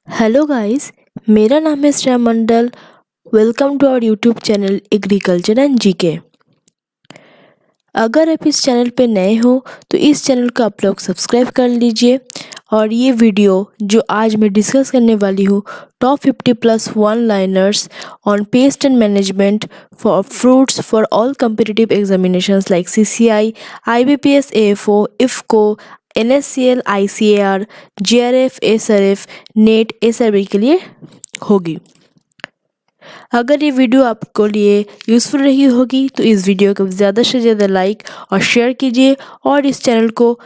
Hello guys, मेरा नाम है Shreya Mandal. Welcome to our YouTube channel agriculture and GK. अगर आप इस चैनल पे नए हो तो इस चैनल को आप लोग सब्सक्राइब कर लीजिए। और ये वीडियो जो आज मैं डिस्कस करने वाली हूँ, top 50 plus one liners on paste and management for fruits for all competitive examinations like CCI, IBPS, AFO, IFCO, NSCL, ICAR, JRF, SRF, net, SRB के लिए होगी। अगर ये वीडियो आपको लिए यूज़फुल रही होगी तो इस वीडियो को ज़्यादा से ज़्यादा लाइक और शेयर कीजिए और इस चैनल को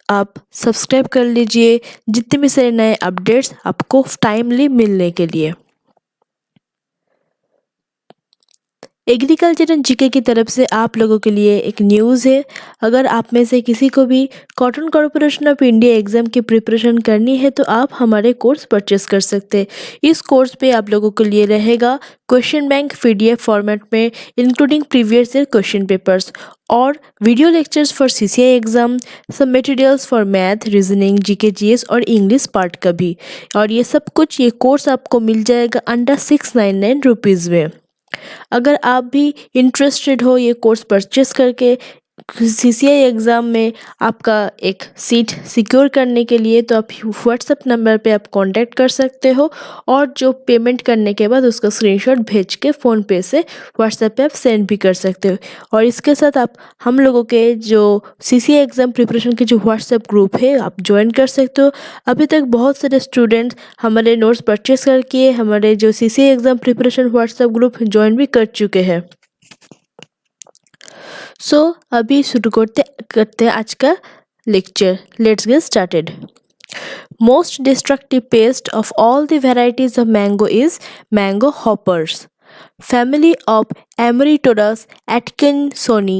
आप सब्सक्राइब कर लीजिए जितने भी सारे नए अपडेट्स आपको टाइमली मिलने के लिए। एग्रीकल्चर एंड जीके की तरफ से आप लोगों के लिए एक न्यूज़ है। अगर आप में से किसी को भी cotton corporation of India exam की प्रिपरेशन करनी है तो आप हमारे कोर्स परचेस कर सकते हैं। इस कोर्स पे आप लोगों के लिए रहेगा क्वेश्चन बैंक PDF फॉर्मेट में including previous year question papers और video lectures for CCI exam, सब materials for math, reasoning, GK GS और इंग्लिश पार्ट का भी। और ये सब कुछ ये कोर्स आपको मिल जाएगा अंडर 699 रुपीज़ में। अगर आप भी इंटरेस्टेड हो ये कोर्स परचेस करके CCI एग्ज़ाम में आपका एक सीट सिक्योर करने के लिए, तो आप व्हाट्सएप नंबर पे आप कांटेक्ट कर सकते हो और जो पेमेंट करने के बाद उसका स्क्रीनशॉट भेज के फ़ोनपे से व्हाट्सएप पे आप सेंड भी कर सकते हो। और इसके साथ आप हम लोगों के जो CCI एग्ज़ाम प्रिपरेशन के जो व्हाट्सएप ग्रुप है आप ज्वाइन कर सकते हो। अभी तक बहुत सारे स्टूडेंट्स हमारे नोट्स परचेस करके हमारे जो CCI exam preparation WhatsApp group join भी कर चुके हैं। सो अभी शुरू करते हैं आज का lecture. Let's get started. Most destructive pest of all the varieties of mango is mango hoppers. Family of Amaritodas atkinsoni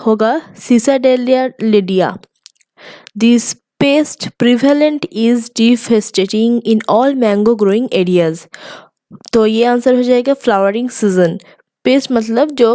होगा Cicadelia lydia. This pest prevalent is devastating in all mango growing areas. तो ये answer हो जाएगा flowering season. Paste मतलब जो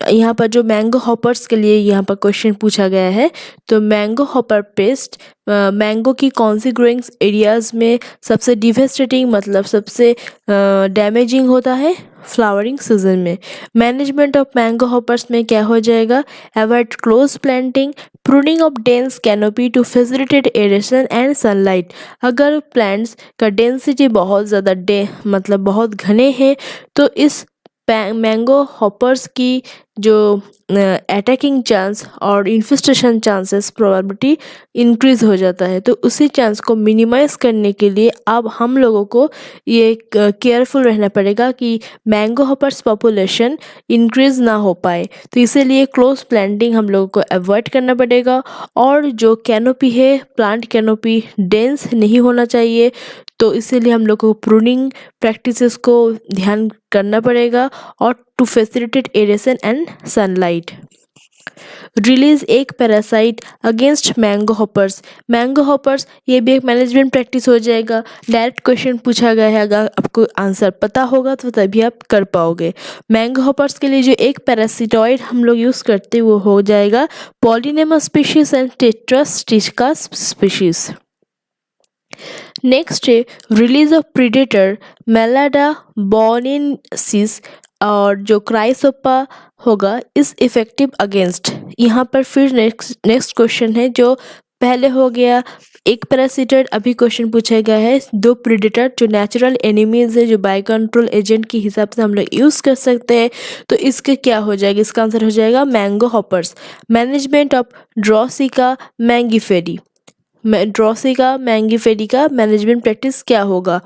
यहाँ पर जो मैंगो हॉपर्स के लिए यहाँ पर क्वेश्चन पूछा गया है, तो मैंगो हॉपर पेस्ट मैंगो की कौन सी ग्रोइंग एरियाज में सबसे डिवेस्टेटिंग मतलब सबसे डैमेजिंग होता है? फ्लावरिंग सीजन में। मैनेजमेंट ऑफ मैंगो हॉपर्स में क्या हो जाएगा? Avoid close planting, pruning of dense canopy to facilitate aeration and sunlight. अगर प्लांट्स का डेंसिटी बहुत ज़्यादा मतलब बहुत घने हैं तो इस मैंगो हॉपर्स की जो अटैकिंग चांस और इन्फेस्टेशन चांसेस प्रोबेबिलिटी इंक्रीज हो जाता है। तो उसी चांस को मिनिमाइज करने के लिए अब हम लोगों को ये केयरफुल रहना पड़ेगा कि मैंगो हॉपर्स पॉपुलेशन इंक्रीज ना हो पाए। तो इसीलिए क्लोज प्लांटिंग हम लोगों को अवॉइड करना पड़ेगा और जो कैनोपी है प्लांट कैनोपी डेंस नहीं होना चाहिए। तो इसीलिए हम लोग को प्रूनिंग प्रैक्टिसेस को ध्यान करना पड़ेगा और to facilitate aeration and sunlight. Release एक parasite against mango hoppers. Mango hoppers ये भी एक मैनेजमेंट प्रैक्टिस हो जाएगा। डायरेक्ट क्वेश्चन पूछा गया है, अगर आपको आंसर पता होगा तो तभी आप कर पाओगे। मैंगो हॉपर्स के लिए जो एक पैरासिटॉइड हम लोग यूज़ करते हैं वो हो जाएगा पॉलीनेमा स्पीशीज एंड टेट्रास्टिका स्पीशीज। नेक्स्ट है रिलीज ऑफ प्रीडेटर मेलाडा बोनेंसिस और जो क्राइसोपा होगा इस इफेक्टिव अगेंस्ट। यहाँ पर फिर नेक्स्ट क्वेश्चन है जो पहले हो गया एक पैरासिटोइड, अभी क्वेश्चन पूछा गया है दो प्रीडेटर जो नेचुरल एनिमीज है जो बायो कंट्रोल एजेंट के हिसाब से हम लोग यूज़ कर सकते हैं। तो इसके क्या हो जाएगा? इसका आंसर हो जाएगा mango hoppers. Management of Drosicha mangiferae. Drosicha mangiferae का मैनेजमेंट प्रैक्टिस क्या होगा?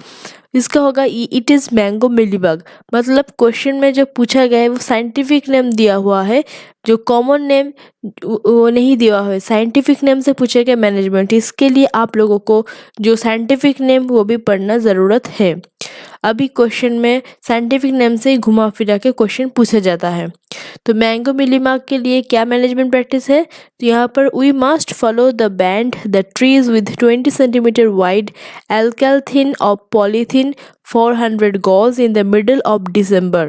इसका होगा इट इज़ मैंगो मिलीबग। मतलब क्वेश्चन में जो पूछा गया है वो साइंटिफिक नेम दिया हुआ है, जो कॉमन नेम वो नहीं दिया हुआ है, साइंटिफिक नेम से पूछा गया मैनेजमेंट। इसके लिए आप लोगों को जो साइंटिफिक नेम वो भी पढ़ना ज़रूरत है। अभी क्वेश्चन में साइंटिफिक नेम से ही घुमा फिरा के क्वेश्चन पूछा जाता है। तो मैंगो मिलीबग के लिए क्या मैनेजमेंट प्रैक्टिस है? तो यहाँ पर we must follow the band the trees with 20 centimetre wide alkalithin of polythene 400 gauze in the middle of December.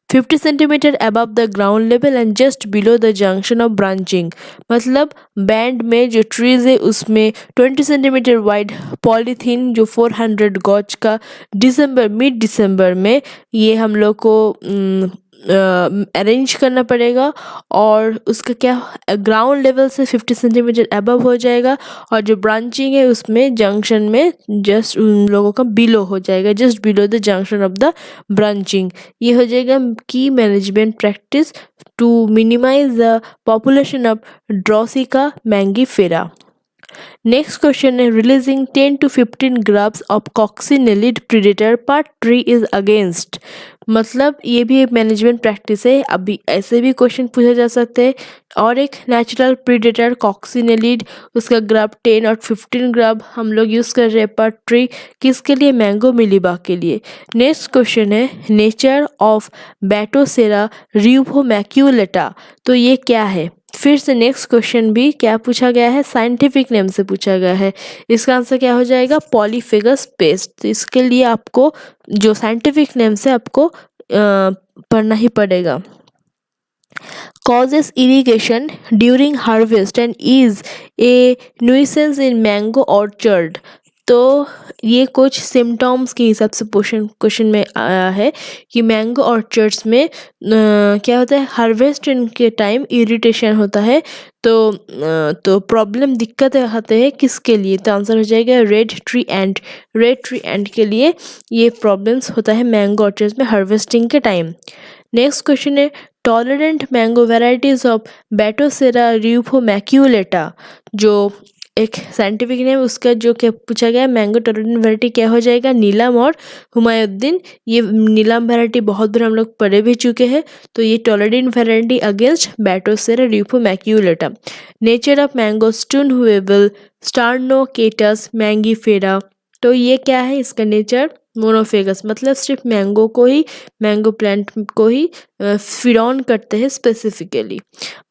50 centimetre above the ground level and just below the junction of branching. मतलब band में जो trees है उसमें 20 centimetre wide polythene जो 400 gauge का mid दिसंबर में ये हम लोग को अरेंज करना पड़ेगा और उसका क्या ग्राउंड लेवल से 50 सेंटीमीटर अबव हो जाएगा और जो ब्रांचिंग है उसमें जंक्शन में जस्ट उन लोगों का बिलो हो जाएगा, just below the junction of the branching. ये हो जाएगा की management practice to minimize the population of Drosicha mangifera. Next question is releasing 10 to 15 grams of coccinellid predator per tree is against। मतलब ये भी एक मैनेजमेंट प्रैक्टिस है, अभी ऐसे भी क्वेश्चन पूछे जा सकते हैं। और एक नेचुरल प्रीडेटर कॉक्सिनेलिड उसका ग्राम 10 और 15 ग्राम हम लोग यूज़ कर रहे हैं पर ट्री, किसके लिए? मैंगो मिलीबग के लिए। नेक्स्ट क्वेश्चन है नेचर ऑफ बैटोसेरा र्यूफोमैक्यूलेटा। तो ये क्या है? फिर से नेक्स्ट क्वेश्चन भी क्या पूछा गया है? साइंटिफिक नेम से पूछा गया है। इसका आंसर क्या हो जाएगा? Polyphagous paste. तो इसके लिए आपको जो साइंटिफिक नेम से आपको पढ़ना ही पड़ेगा। Causes irrigation during harvest and is a nuisance in mango orchard। तो ये कुछ सिम्टम्स के हिसाब से क्वेश्चन में आया है कि मैंगो ऑर्चर्ड्स में क्या होता है? हार्वेस्ट के टाइम इरिटेशन होता है। तो प्रॉब्लम दिक्कत आते हैं किसके लिए? तो आंसर हो जाएगा red tree and. Red tree and के लिए ये प्रॉब्लम्स होता है मैंगो ऑर्चर्ड्स में हार्वेस्टिंग के टाइम। नेक्स्ट क्वेश्चन है tolerant mango varieties of Batocera र्यूफोमैक्यूलेटा। जो एक साइंटिफिक नेम उसका जो क्या पूछा गया मैंगो टॉलरेंट वैरायटी क्या हो जाएगा? नीलम और हुमायूद्दीन। ये नीलम वैरायटी बहुत बार हम लोग पढ़े भी चुके हैं। तो ये tolerant variety against Batocera rufomaculata. Nature of mango stone weevil Sternochetus mangifera. तो ये क्या है? इसका नेचर मोनोफेगस, मतलब सिर्फ मैंगो को ही, मैंगो प्लांट को ही फीड ऑन करते हैं specifically.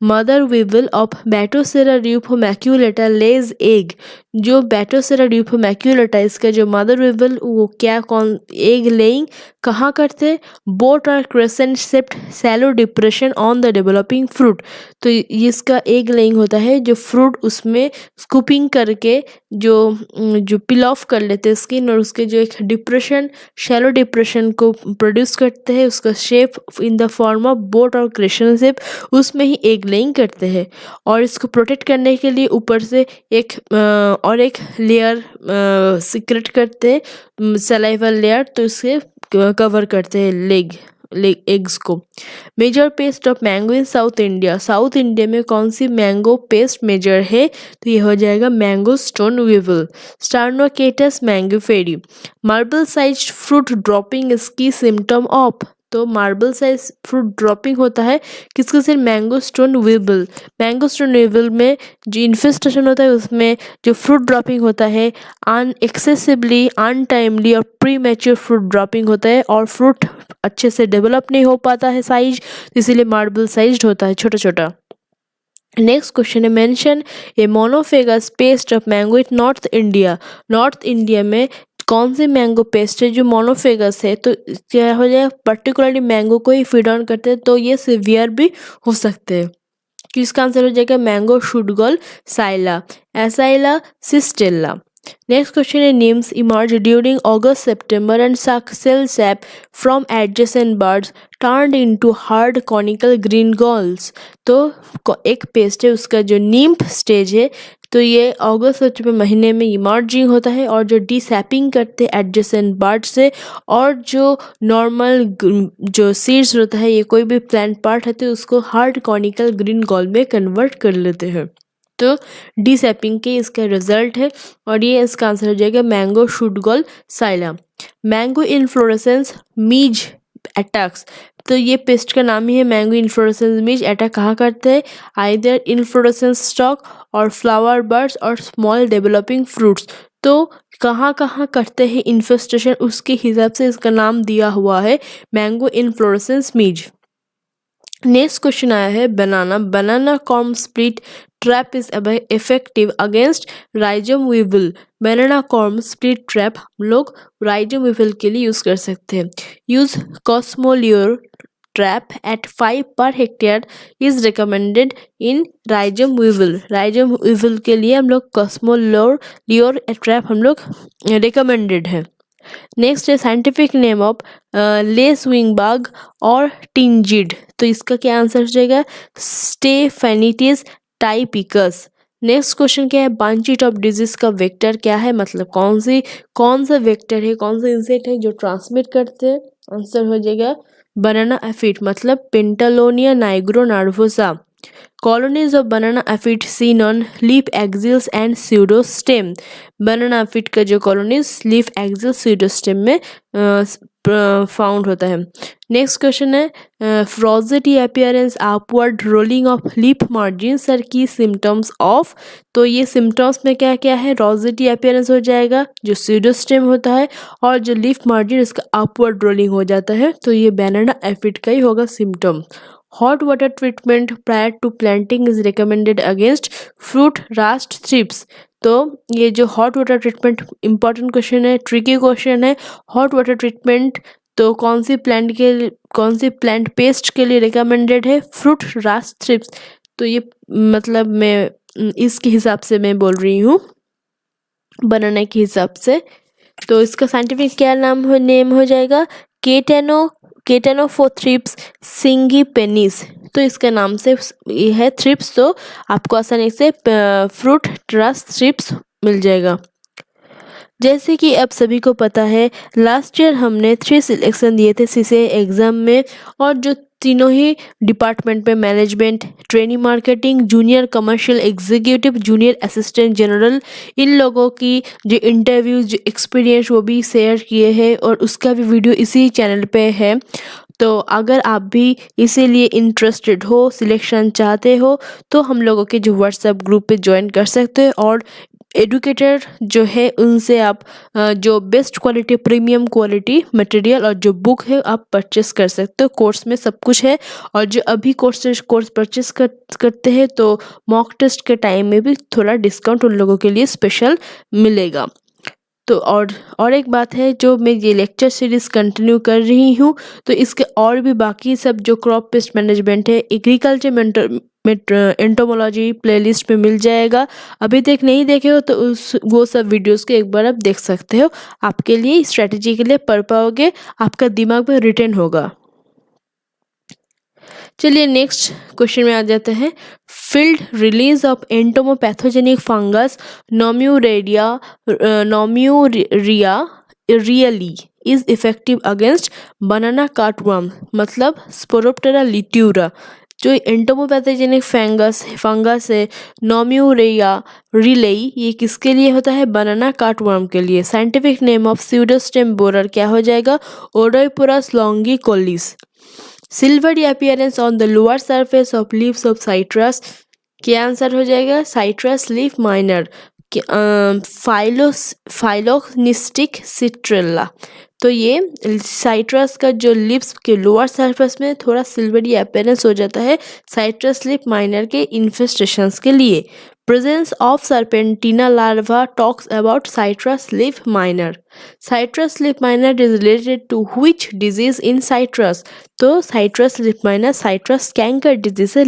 Mother weevil of Batocera rufomaculata lays egg. जो बैटोसेरा र्यूफोमैक्यूलेटा इसका जो मदर वीवल वो क्या कौन एग लेइंग कहाँ करते हैं? बोट और crescent shaped shallow depression on the developing fruit. तो इसका एग लेइंग होता है जो फ्रूट उसमें स्कूपिंग करके जो पिल ऑफ कर लेते हैं स्किन और उसके जो एक डिप्रेशन शैलो डिप्रेशन को प्रोड्यूस करते हैं, उसका shape in the form of boat और क्रेशन शेप, उसमें ही एग लेइंग करते हैं। और इसको प्रोटेक्ट करने के लिए ऊपर से एक लेयर सीक्रेट करते हैं, सलाइवल लेयर, तो इससे कवर करते हैं लेग एग्स को। Major pest of mango in South India. South India में कौन सी मैंगो पेस्ट मेजर है? तो ये हो जाएगा mango stone weevil. Sternochetus mangiferae. Marble size fruit dropping इसकी सिम्टम ऑफ। तो मार्बल साइज फ्रूट ड्रॉपिंग होता है किसके से? Mango stone weevil. Mango stone weevil में जो इन्फेस्टेशन होता है उसमें जो फ्रूट ड्रॉपिंग होता है एक्सेसिवली अनटाइमली और प्री मैच्योर फ्रूट ड्रॉपिंग होता है और फ्रूट अच्छे से डेवलप नहीं हो पाता है साइज, इसीलिए मार्बल साइज्ड होता है, छोटा छोटा। नेक्स्ट क्वेश्चन है mention A monophagous paste of mango in north India. North India में कौन सी मैंगो पेस्ट है जो मोनोफेगस है? तो क्या हो जाएगा? पर्टिकुलरली मैंगो को ही फीड ऑन करते हैं, तो ये सिवियर भी हो सकते हैं। कि इसका आंसर हो जाएगा mango shoot gall psylla Apsylla cistellata. Next question is names emerge during August September and suck cell sap from adjacent buds turned into hard conical green galls। तो एक पेस्ट है उसका जो नीम्फ स्टेज है, तो ये अगस्त सितंबर महीने में इमर्जिंग होता है और जो डिसैपिंग करते हैं एडजेसेंट बर्ड से, और जो नॉर्मल जो सीड्स होता है, ये कोई भी प्लांट पार्ट है तो उसको हार्ड कॉनिकल ग्रीन गॉल में कन्वर्ट कर लेते हैं। तो डिसैपिंग के इसका रिजल्ट है और ये इसका आंसर हो जाएगा mango shoot gall Saila. Mango inflorescence मीज अटैक्स। तो ये पेस्ट का नाम ही है मैंगो इन्फ्लोरेसेंस मीज। अटैक कहाँ करते हैं? आइदर इन्फ्लोरेसेंस स्टॉक और फ्लावर बर्ड्स और स्मॉल डेवलपिंग फ्रूट्स। तो कहाँ कहाँ करते हैं इन्फेस्टेशन, उसके हिसाब से इसका नाम दिया हुआ है mango inflorescence midge. Next question आया है banana corm split trap is effective against rhizome weevil. Banana corm split trap हम लोग राइजोम वीवल के लिए यूज कर सकते हैं। Use cosmolure trap at 5 per hectare is recommended in rhizome weevil. rhizome weevil के लिए हम लोग कॉस्मोलोर लियोर ट्रैप हम लोग recommended है. नेक्स्ट है scientific name of less wing bug और टिंजिड. तो इसका क्या आंसर हो जाएगा? स्टेफेनिटिस टाइपिकस. नेक्स्ट क्वेश्चन क्या है? बांचिट ऑफ डिजीज का वेक्टर क्या है, मतलब कौन सा वेक्टर है, कौन सा इंसेक्ट है जो ट्रांसमिट करते हैं? आंसर हो जाएगा बनाना एफिड, मतलब Pentalonia नाइग्रो नार्वोसा. Colonies of banana aphid seen on leaf axils and pseudostem. banana aphid का जो colonies leaf axil pseudostem में फाउंड होता है. नेक्स्ट क्वेश्चन है frizzy appearance upward rolling of leaf margins are की सिम्टम्स ऑफ. तो ये सिम्टम्स में क्या क्या है? रोजिटी अपीयरेंस हो जाएगा जो स्यूडोस्टेम होता है, और जो लिप मार्जिन इसका अपवर्ड रोलिंग हो जाता है. तो ये बनाना एफिड का ही होगा symptom. Hot water treatment prior to planting is recommended against fruit rust thrips. तो ये जो hot water treatment important question है, ट्रिकी क्वेश्चन है. हॉट वाटर ट्रीटमेंट तो कौन सी प्लांट पेस्ट के लिए रिकमेंडेड है? Fruit Rust thrips. तो ये मतलब मैं इसके हिसाब से मैं बोल रही हूँ, बनाना के हिसाब से. तो इसका साइंटिफिक क्या नेम हो जाएगा? केटेनोफोथ्रिप्स सिंगीपेनिस. तो इसका नाम से ये है थ्रिप्स, तो आपको आसानी से फ्रूट रस्ट थ्रिप्स मिल जाएगा. जैसे कि अब सभी को पता है, लास्ट ईयर हमने 3 सिलेक्शन दिए थे सीसीए एग्ज़ाम में, और जो तीनों ही डिपार्टमेंट में management, training, marketing, junior commercial executive, junior assistant general, इन लोगों की जो इंटरव्यू, जो एक्सपीरियंस वो भी शेयर किए हैं, और उसका भी वीडियो इसी चैनल पे है. तो अगर आप भी इसीलिए इंटरेस्टेड हो, सिलेक्शन चाहते हो, तो हम लोगों के जो व्हाट्सएप ग्रुप पे ज्वाइन कर सकते हो, और एडुकेटर जो है उनसे आप जो best quality, premium quality material और जो बुक है आप परचेस कर सकते हो. कोर्स में सब कुछ है, और जो अभी कोर्स परचेस करते हैं तो मॉक टेस्ट के टाइम में भी थोड़ा डिस्काउंट उन लोगों के लिए स्पेशल मिलेगा. तो और एक बात है, जो मैं ये लेक्चर सीरीज कंटिन्यू कर रही हूँ, तो इसके और भी बाकी सब जो क्रॉप पेस्ट मैनेजमेंट है, एग्रीकल्चर एंटोमोलॉजी प्लेलिस्ट में मिल जाएगा. अभी तक नहीं देखे हो तो वो सब वीडियोस को एक बार आप देख सकते हो. आपके लिए स्ट्रेटजी के लिए पढ़ पाओगे, आपका दिमाग में रिटेन होगा. चलिए नेक्स्ट क्वेश्चन में आ जाते हैं. Field release of entomopathogenic fungus Nomuraea rileyi is effective against banana cutworm, मतलब स्पोरोप्टेरा लिट्यूरा. जो एंटोमोपैथोजेनिक फंगस है नोम्यूरिया रिलेई, ये किसके लिए होता है? बनाना काटवर्म के लिए. Scientific name of pseudostem borer क्या हो जाएगा? Odoiporus longicollis. Silvery appearance on the lower surface of leaves of citrus, क्या आंसर हो जाएगा? Citrus leaf miner. Phyllocnistis citrella. तो ये साइट्रस का जो लिप्स के लोअर सरफेस में थोड़ा सिल्वरी अपीयरेंस हो जाता है साइट्रस लीफ माइनर के इन्फेस्टेशंस के लिए. Presence of Serpentina larva talks about citrus leaf minor. Citrus leaf minor is related to which disease in citrus? तो citrus leaf minor citrus canker disease से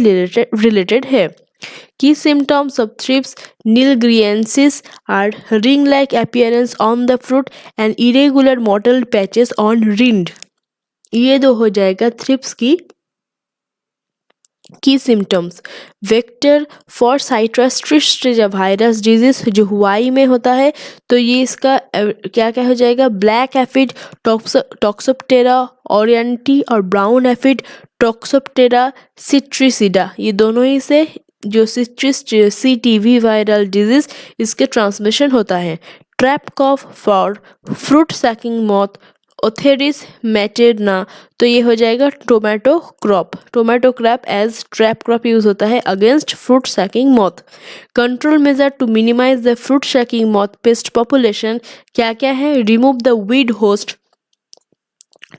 related है. Key symptoms of thrips nilgriensis are ring-like appearance on the fruit and irregular mottled patches on rind. ये दो हो जाएगा thrips की symptoms. Vector for citrus tristeza virus disease जो हुआई में होता है, तो ये इसका क्या क्या हो जाएगा? ब्लैक एफिड टॉक्सोप्टेरा ओरिएंटी और ब्राउन एफिड टॉक्सोप्टेरा सिट्रिसिडा. ये दोनों ही से जो CTV वायरल डिजीज इसके ट्रांसमिशन होता है. Trap crop for fruit sucking moth Othreis materna. तो ये हो जाएगा tomato crop as trap crop use होता है against fruit sucking moth. Control measure to minimize the fruit sucking moth pest population क्या क्या है? Remove the weed host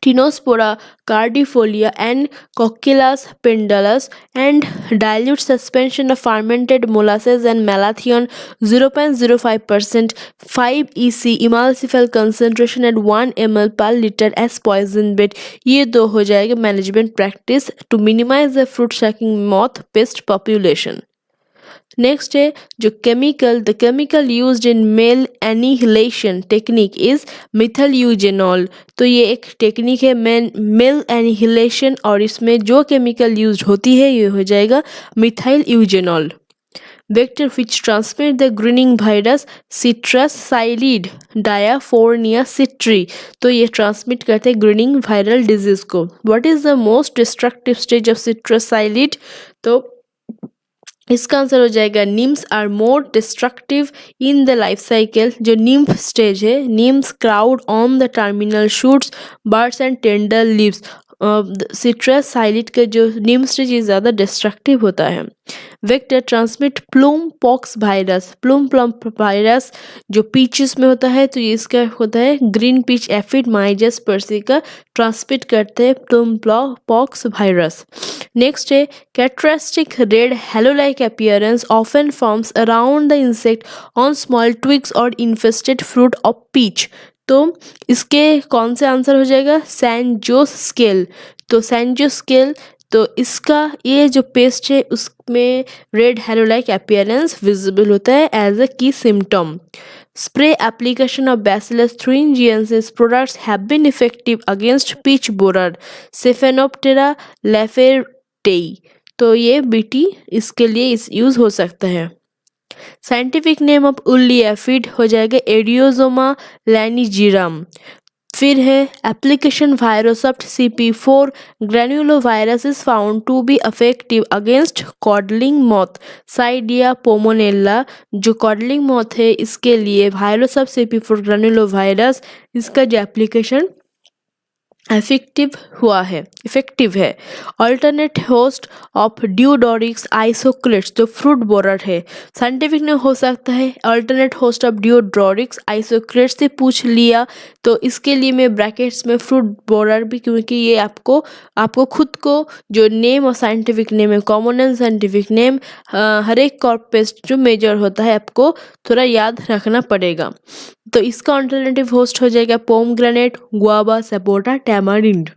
Tinospora cardifolia and Coccylus pendulus, and dilute suspension of fermented molasses and malathion 0.05% 5 EC emulsifier concentration at 1 ml per liter as poison bait. ये दो हो जाएगा management practice to minimize the fruit sucking moth pest population. Next है जो the chemical used in male annihilation technique is methyl eugenol. तो ये एक technique है मेल एनिहिलेशन और इसमें जो केमिकल यूज्ड होती है ये हो जाएगा methyl eugenol. Vector which transmit the greening virus citrus psyllid Diaphorina citri. तो ये ट्रांसमिट करते हैं ग्रीनिंग वायरल डिजीज को. What is the most destructive stage of citrus psyllid? तो इसका आंसर हो जाएगा nymphs are more destructive in the life cycle. जो नीम्फ स्टेज है, nymphs crowd on the terminal shoots buds and tender leaves. Citrus psyllid का जो nymph stage ये ज़्यादा डिस्ट्रक्टिव होता है. Vector transmit plum pox virus. Plum virus जो peaches में होता है तो ये इसका होता है green peach aphid Myzus persicae transmit करते हैं प्लूम पॉक्स वायरस. नेक्स्ट है characteristic red halo like appearance often forms around the insect on small twigs और इन्फेस्टेड फ्रूट ऑफ पीच. तो इसके कौन से आंसर हो जाएगा? San Jose scale. तो सैनजोस स्केल तो इसका ये जो पेस्ट है उसमें red halo like appearance visible होता है एज अ की symptom. Spray application of Bacillus thuringiensis products have been effective against peach borer, Staphylococcus lefaertei. तो ये बीटी इसके लिए यूज हो सकता है. Scientific name of woolly aphid हो जाएगा एडियोजोमा लैनिजीरम. फिर है application Virosoft CP4 granulovirus is found to be effective against codling moth Cydia pomonella. जो कॉडलिंग मॉथ है इसके लिए वायरोसॉफ्ट CP4 ग्रेन्युलोवायरस इसका जो एप्लीकेशन इफेक्टिव है. अल्टरनेट होस्ट ऑफ ड्यूडोरिक्स आइसोक्लेट्स जो फ्रूट बोरर है. साइंटिफिक ने हो सकता है अल्टरनेट होस्ट ऑफ ड्यूडोरिक्स आइसोक्लेट्स से पूछ लिया तो इसके लिए मैं ब्रैकेट्स में फ्रूट बोरर भी, क्योंकि ये आपको खुद को जो नेम और साइंटिफिक नेम है कॉमन एंड साइंटिफिक नेम हर एक कॉर्पेस्ट जो मेजर होता है आपको थोड़ा याद रखना पड़ेगा. तो इसका अल्टरनेटिव होस्ट हो जाएगा pomegranate guava sapota tamarind.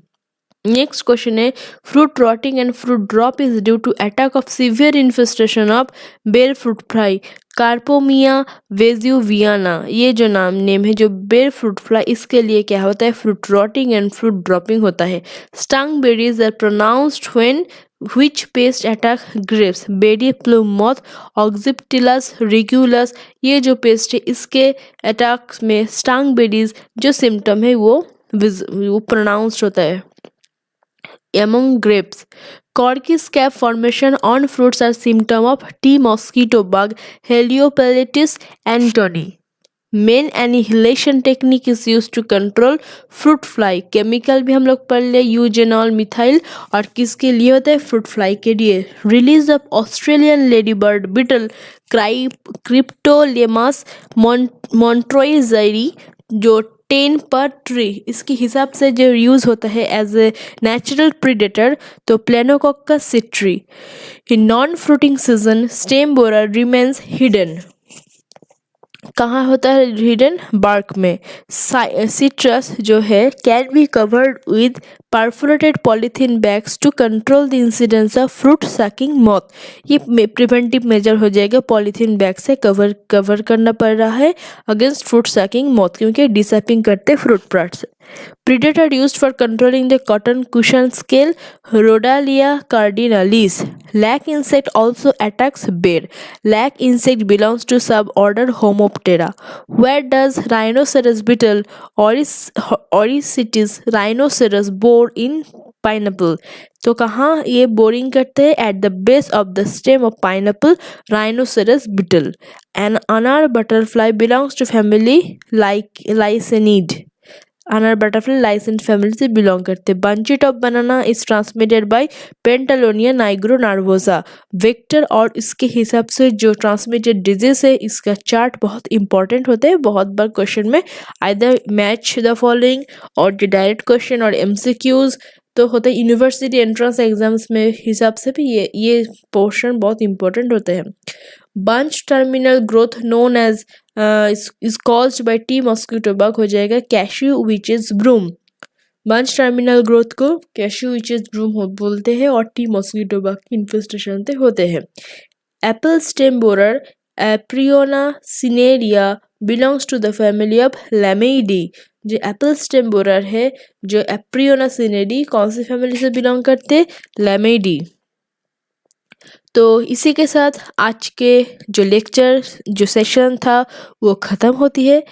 Next question है fruit rotting and fruit drop is due to attack of severe infestation of ber fruit fly Carpomyia vesuviana. ये जो नेम है जो बेर फ्रूट फ्लाई इसके लिए क्या होता है? Fruit rotting and fruit dropping होता है. Stung berries are pronounced when which pest attack grapes? बेडी प्लूम मॉथ ऑक्जिप्टिलस रिक्यूलस. ये जो पेस्ट है इसके अटैक में स्टंग बेडीज जो सिम्टम है वो प्रोनाउंस्ड होता है. among grapes corky's cap formation on fruits are symptom of tea mosquito bug Heliopeltis antoni. Male annihilation technique is use to control fruit fly. Chemical भी हम लोग पढ़ ले यूजेनॉल मिथाइल और किसके लिए होता है? फ्रूट फ्लाई के लिए. Release of Australian lady bird beetle Cryptolaemus montrouzieri जो 10 पर ट्री इसके हिसाब से जो यूज होता है as a natural predator to Planococcus citri. In non fruiting season stem borer remains hidden. कहाँ होता है हिडन? बार्क में. सिट्रस जो है can be covered with perforated polythene bags to control the incidence of fruit sucking moth. ये preventive measure हो जाएगा. Polythene bag से कवर करना पड़ रहा है अगेंस्ट फ्रूट सकिंग मॉथ क्योंकि डिसैपिंग करते fruit products. Predator used for controlling the cotton cushion scale Rhodalia cardinalis. Lac insect also attacks bear. Lac insect belongs to suborder Homoptera. Where does rhinoceros beetle Oryctes rhinoceros bore in pineapple? तो कहाँ ये boring करते हैं? At the base of the stem of pineapple rhinoceros beetle. An anar butterfly belongs to family Lycaenidae. Anar butterfly Lycaenidae family से belong करते हैं। Bunchy top of banana is transmitted by Pentalonia nigronervosa vector, और इसके हिसाब से जो transmitted disease है इसका चार्ट बहुत इंपॉर्टेंट होता है। बहुत बार क्वेश्चन में आइदर मैच द फॉलोइंग और जो डायरेक्ट क्वेश्चन और एमसीक्यूज तो होता है। यूनिवर्सिटी एंट्रेंस एग्जाम्स में हिसाब से भी ये पोर्शन बहुत इंपॉर्टेंट होते हैं। Bunch terminal growth known as is caused by tea mosquito bug हो जाएगा cashew witches broom. Bunch terminal growth को कैश्यू विचेस ब्रूम बोलते हैं और टी मॉस्किटो बग की इन्फेस्टेशन से होते हैं। Apple stem borer Apriona cinerea belongs to the family of Lamiidae. जो एप्पल स्टेम बोरर है जो एप्रियोना सिनेरी कौन सी फैमिली से बिलोंग करते? लैमेइडी। तो इसी के साथ आज के जो लेक्चर जो सेशन था वो ख़त्म होती है।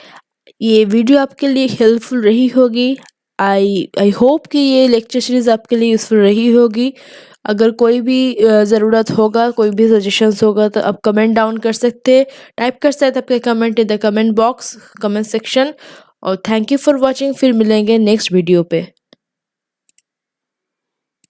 ये वीडियो आपके लिए हेल्पफुल रही होगी। आई होप कि ये लेक्चर सीरीज़ आपके लिए यूज़फुल रही होगी। अगर कोई भी ज़रूरत होगा, कोई भी सजेशंस होगा तो आप कमेंट डाउन कर सकते, टाइप कर सकते आपके comment in the comment box, comment section. और थैंक यू फॉर वॉचिंग। फिर मिलेंगे नेक्स्ट वीडियो पे।